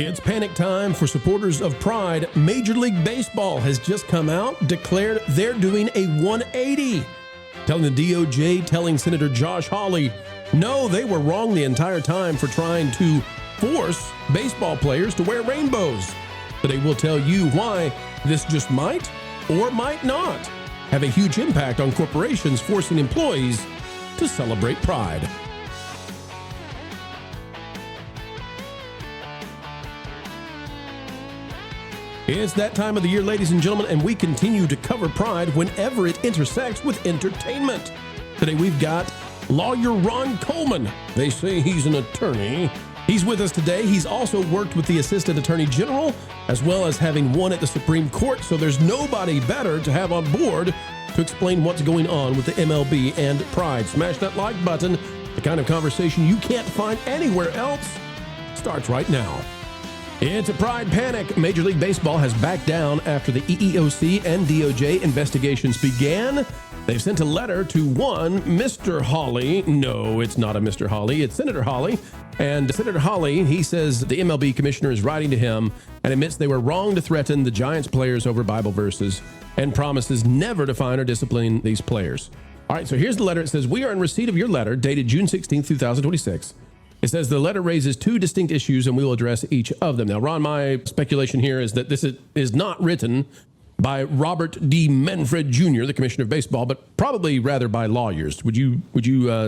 It's panic time for supporters of Pride. Major League Baseball has just come out, declared they're doing a 180. Telling the DOJ, telling Senator Josh Hawley, no, they were wrong the entire time for trying to force baseball players to wear rainbows. Today we'll tell you why this just might or might not have a huge impact on corporations forcing employees to celebrate Pride. It's that time of the year, ladies and gentlemen, and we continue to cover Pride whenever it intersects with entertainment. Today we've got lawyer Ron Coleman. They say he's an attorney. He's with us today. He's also worked with the Assistant Attorney General, as well as having won at the Supreme Court, so there's nobody better to have on board to explain what's going on with the MLB and Pride. Smash that like button. The kind of conversation you can't find anywhere else starts right now. It's a Pride panic. Major League Baseball has backed down after the EEOC and DOJ investigations began. They've sent a letter to one Mr. Hawley. No, it's not a Mr. Hawley. It's Senator Hawley. And Senator Hawley, he says the MLB commissioner is writing to him and admits they were wrong to threaten the Giants players over Bible verses and promises never to fine or discipline these players. All right, so here's the letter. It says, we are in receipt of your letter dated June 16, 2026. It says the letter raises two distinct issues and we will address each of them. Now, Ron, my speculation here is that this is not written by Robert D. Manfred Jr., the Commissioner of Baseball, but probably rather by lawyers. Would you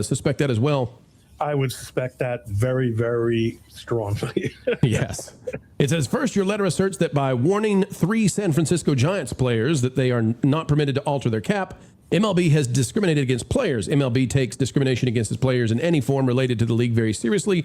suspect that as well? I would suspect that very, very strongly. Yes. It says, first, your letter asserts that by warning 3 San Francisco Giants players that they are not permitted to alter their cap, MLB has discriminated against players. MLB takes discrimination against its players in any form related to the league very seriously.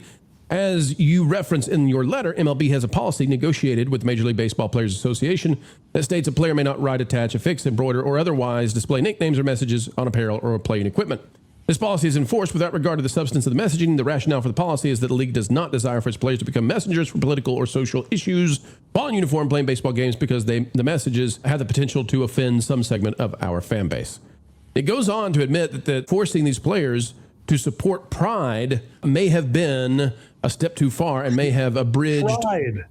As you reference in your letter, MLB has a policy negotiated with Major League Baseball Players Association that states a player may not write, attach, affix, embroider, or otherwise display nicknames or messages on apparel or playing equipment. This policy is enforced without regard to the substance of the messaging. The rationale for the policy is that the league does not desire for its players to become messengers for political or social issues while in uniform playing baseball games because the messages have the potential to offend some segment of our fan base. It goes on to admit that forcing these players to support Pride may have been a step too far and may have abridged. Pride.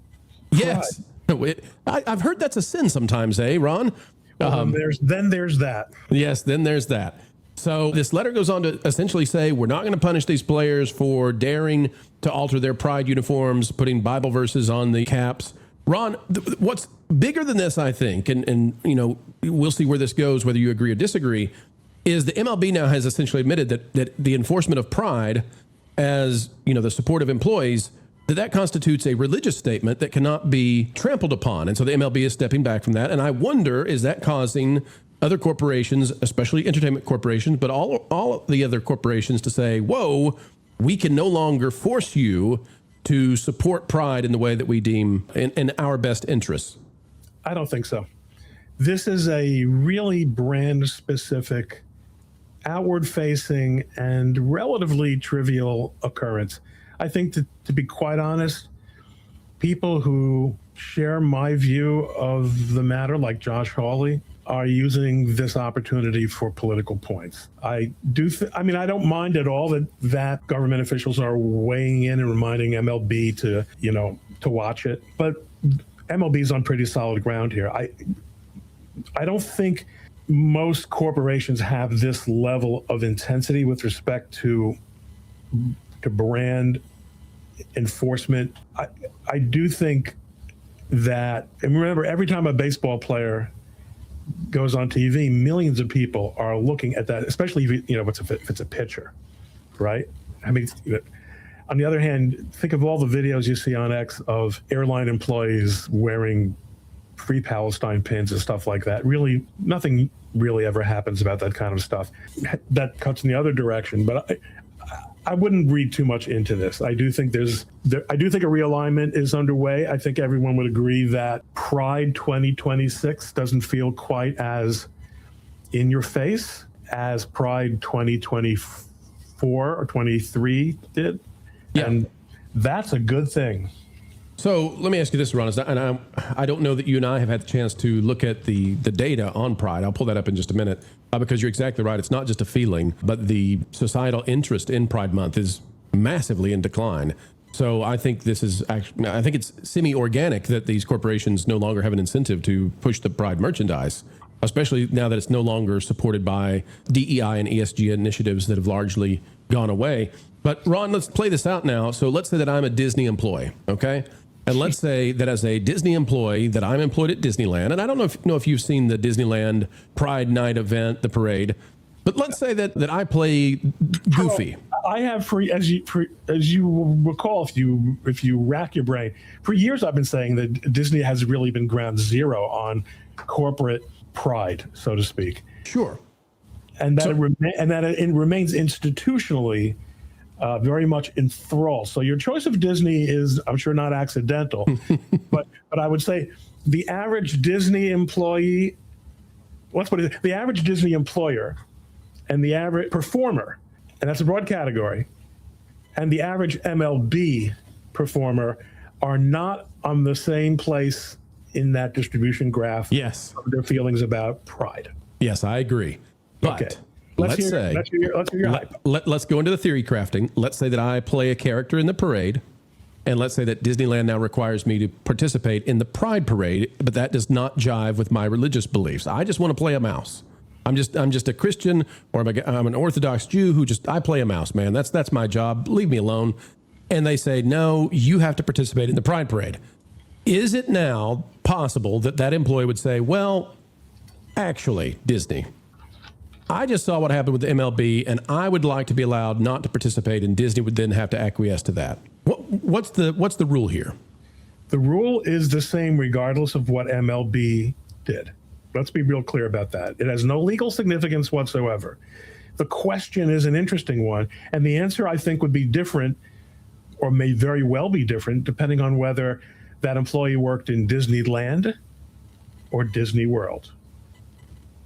Yes. Pride. I've heard that's a sin sometimes, Ron? Well, then there's that. Yes, then there's that. So this letter goes on to essentially say we're not going to punish these players for daring to alter their Pride uniforms, putting Bible verses on the caps. Ron, what's bigger than this, I think, and you know, we'll see where this goes, whether you agree or disagree, is the MLB now has essentially admitted that the enforcement of Pride as, you know, the support of employees, that constitutes a religious statement that cannot be trampled upon. And so the MLB is stepping back from that. And I wonder, is that causing other corporations, especially entertainment corporations, but all the other corporations to say, whoa, we can no longer force you to support Pride in the way that we deem in our best interests? I don't think so. This is a really brand-specific, outward-facing, and relatively trivial occurrence. I think, to be quite honest, people who share my view of the matter, like Josh Hawley, are using this opportunity for political points. I don't mind at all that government officials are weighing in and reminding MLB to watch it, but MLB's on pretty solid ground here. I don't think most corporations have this level of intensity with respect to brand enforcement. I do think that, and remember, every time a baseball player goes on TV, millions of people are looking at that, especially if it's a pitcher, right? I mean, on the other hand, think of all the videos you see on X of airline employees wearing Free Palestine pins and stuff like that. Really, nothing really ever happens about that kind of stuff. That cuts in the other direction, but I wouldn't read too much into this. I do think a realignment is underway. I think everyone would agree that Pride 2026 doesn't feel quite as in your face as Pride 2024 or 23 did. Yeah. And that's a good thing. So let me ask you this, Ron, and I don't know that you and I have had the chance to look at the data on Pride. I'll pull that up in just a minute because you're exactly right. It's not just a feeling, but the societal interest in Pride Month is massively in decline. So I think this is actually, I think it's semi-organic that these corporations no longer have an incentive to push the Pride merchandise, especially now that it's no longer supported by DEI and ESG initiatives that have largely gone away. But Ron, let's play this out now. So let's say that I'm a Disney employee, okay? And let's say that as a Disney employee that I'm employed at Disneyland, and I don't know if you've seen the Disneyland Pride Night event, the parade, but let's say that I play Goofy. I have, as you recall, if you rack your brain, for years I've been saying that Disney has really been ground zero on corporate pride, so to speak. Sure. And that it remains institutionally very much enthralled. So your choice of Disney is, I'm sure, not accidental, but I would say the average Disney employee, the average Disney employer and the average performer, and that's a broad category, and the average MLB performer are not on the same place in that distribution graph. Yes. Of their feelings about pride. Yes, I agree. But okay. let's hear your hype. Let's go into the theory crafting. Let's say that I play a character in the parade, and let's say that Disneyland now requires me to participate in the Pride Parade, but that does not jive with my religious beliefs. I just want to play a mouse. I'm just a Christian, or I'm an Orthodox Jew who I play a mouse, man. That's my job. Leave me alone. And they say, no, you have to participate in the Pride Parade. Is it now possible that employee would say, well, actually, Disney, I just saw what happened with the MLB, and I would like to be allowed not to participate, and Disney would then have to acquiesce to that. What's the rule here? The rule is the same regardless of what MLB did. Let's be real clear about that. It has no legal significance whatsoever. The question is an interesting one, and the answer, I think, would be different, or may very well be different, depending on whether that employee worked in Disneyland or Disney World.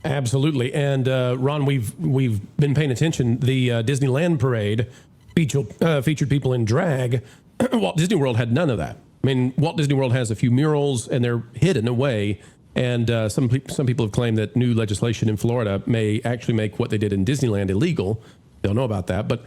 Absolutely. And Ron, we've been paying attention. The Disneyland parade featured people in drag. Walt Disney World had none of that. I mean, Walt Disney World has a few murals, and they're hidden away. And some people have claimed that new legislation in Florida may actually make what they did in Disneyland illegal. Don't know about that, but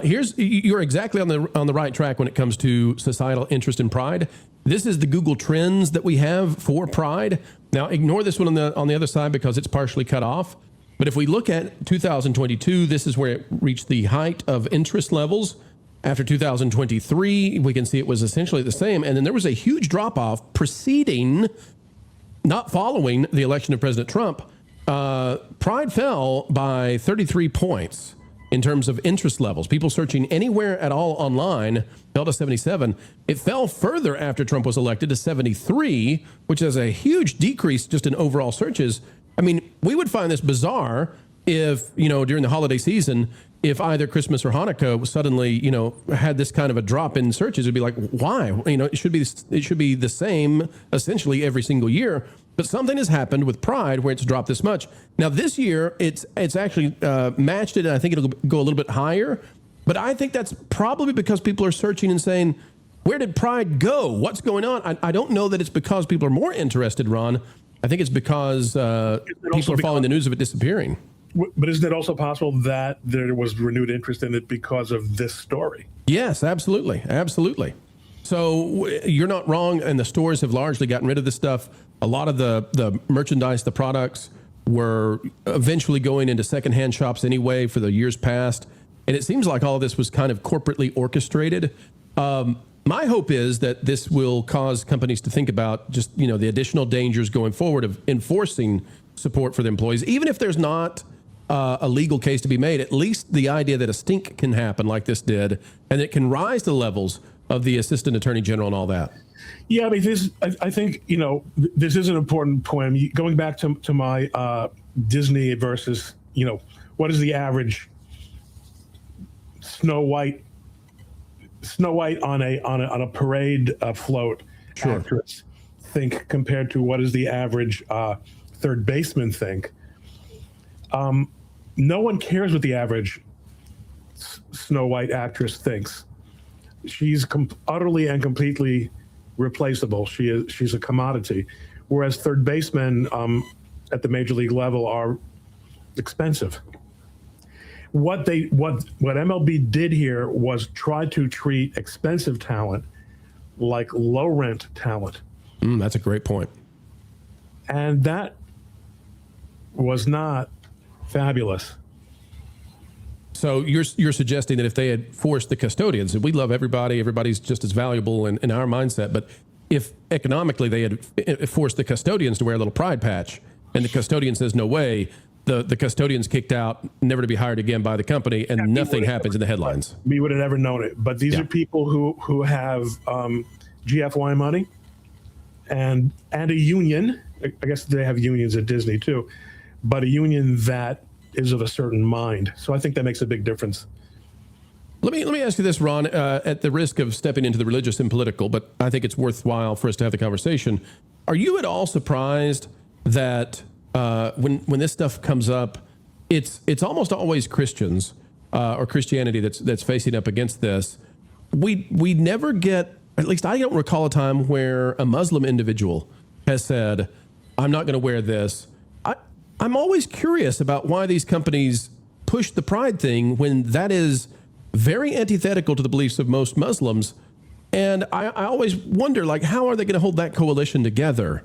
you're exactly on the right track when it comes to societal interest in pride. This is the Google Trends that we have for pride. Now, ignore this one on the other side because it's partially cut off. But if we look at 2022, this is where it reached the height of interest levels. After 2023, we can see it was essentially the same, and then there was a huge drop off preceding, not following the election of President Trump. Pride fell by 33 points in terms of interest levels. People searching anywhere at all online fell to 77. It fell further after Trump was elected to 73, which is a huge decrease just in overall searches. I mean, we would find this bizarre if, during the holiday season, if either Christmas or Hanukkah suddenly, had this kind of a drop in searches. It'd be like, why? It should be the same essentially every single year. But something has happened with Pride where it's dropped this much. Now this year, it's actually matched it, and I think it'll go a little bit higher. But I think that's probably because people are searching and saying, where did Pride go? What's going on? I don't know that it's because people are more interested, Ron. I think it's because people are following the news of it disappearing. But isn't it also possible that there was renewed interest in it because of this story? Yes, absolutely. Absolutely. So you're not wrong, and the stores have largely gotten rid of this stuff. A lot of the merchandise, the products were eventually going into secondhand shops anyway for the years past. And it seems like all of this was kind of corporately orchestrated. My hope is that this will cause companies to think about just, the additional dangers going forward of enforcing support for the employees, even if there's not a legal case to be made. At least the idea that a stink can happen like this did, and it can rise to the levels of the assistant attorney general and all that. Yeah, I mean, I think, this is an important point. Going back to my Disney versus, what is the average Snow White on a parade float actress think compared to what is the average third baseman think? No one cares what the average Snow White actress thinks. She's utterly and completely replaceable. She's a commodity, whereas third basemen at the major league level are expensive. what MLB did here was try to treat expensive talent like low rent talent. That's a great point. And that was not fabulous. So you're suggesting that if they had forced the custodians, and we love everybody, everybody's just as valuable in our mindset, but if economically they had forced the custodians to wear a little pride patch, and the custodian says no way, the custodian's kicked out, never to be hired again by the company, and nothing happens in the headlines. We would have never known it. But these are people who have GFY money and a union. I guess they have unions at Disney too, but a union that is of a certain mind. So I think that makes a big difference. Let me ask you this, Ron, at the risk of stepping into the religious and political, but I think it's worthwhile for us to have the conversation. Are you at all surprised that when this stuff comes up, it's almost always Christians or Christianity that's facing up against this? We never get, at least I don't recall a time where a Muslim individual has said, I'm not going to wear this. I'm always curious about why these companies push the pride thing when that is very antithetical to the beliefs of most Muslims. And I always wonder, like, how are they going to hold that coalition together?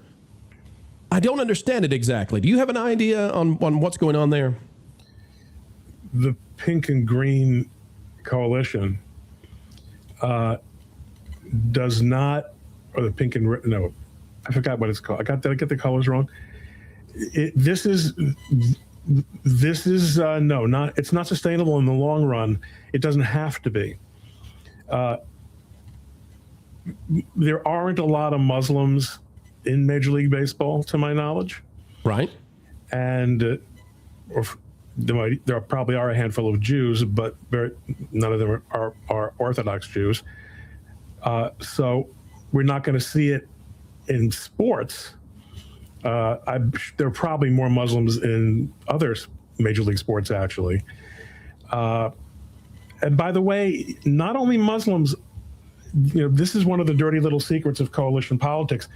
I don't understand it exactly. Do you have an idea on what's going on there? The pink and green coalition does not, or the pink and red, no, I forgot what it's called. Did I get the colors wrong? This is no, not. It's not sustainable in the long run. It doesn't have to be. There aren't a lot of Muslims in Major League Baseball, to my knowledge. Right. And there probably are a handful of Jews, but none of them are Orthodox Jews. So we're not going to see it in sports. There are probably more Muslims in other major league sports, actually. And by the way, not only Muslims, this is one of the dirty little secrets of coalition politics.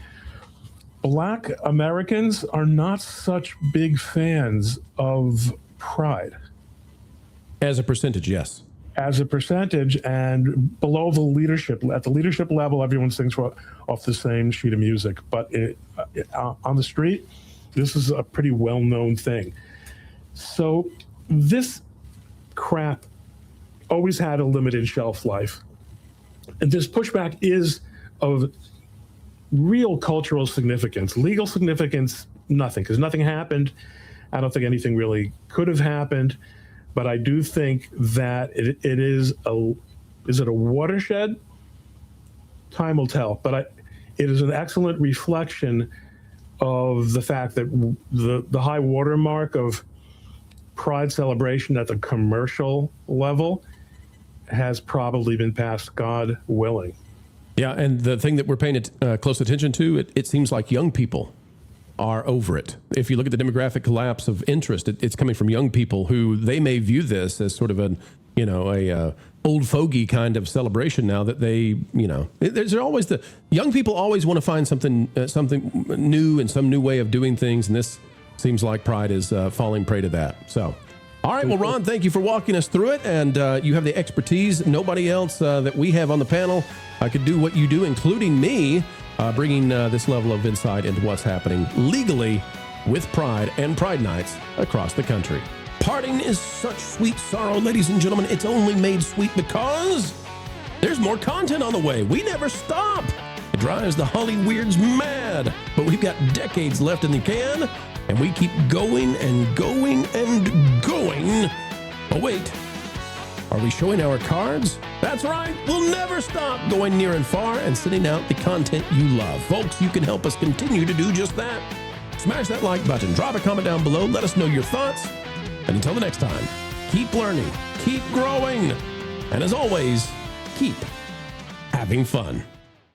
Black Americans are not such big fans of pride. As a percentage, yes. As a percentage, and below the leadership, at the leadership level, everyone sings off the same sheet of music. But on the street, this is a pretty well-known thing. So this crap always had a limited shelf life. And this pushback is of real cultural significance. Legal significance, nothing, because nothing happened. I don't think anything really could have happened. But I do think that it is it a watershed? Time will tell. But it is an excellent reflection of the fact that the high watermark of pride celebration at the commercial level has probably been passed, God willing. Yeah, and the thing that we're paying close attention to, it seems like young people are over it. If you look at the demographic collapse of interest, it's coming from young people who they may view this as sort of a old fogey kind of celebration now that they, there's always the young people always want to find something new and some new way of doing things. And this seems like pride is falling prey to that. So, all right. Well, Ron, thank you for walking us through it. And you have the expertise. Nobody else that we have on the panel could do what you do, including me. Bringing this level of insight into what's happening legally with Pride and Pride Nights across the country. Parting is such sweet sorrow, ladies and gentlemen. It's only made sweet because there's more content on the way. We never stop. It drives the Holly Weirds mad, but we've got decades left in the can, and we keep going and going and going. Oh, wait. Are we showing our cards? That's right. We'll never stop going near and far and sending out the content you love. Folks, you can help us continue to do just that. Smash that like button. Drop a comment down below. Let us know your thoughts. And until the next time, keep learning, keep growing, and as always, keep having fun.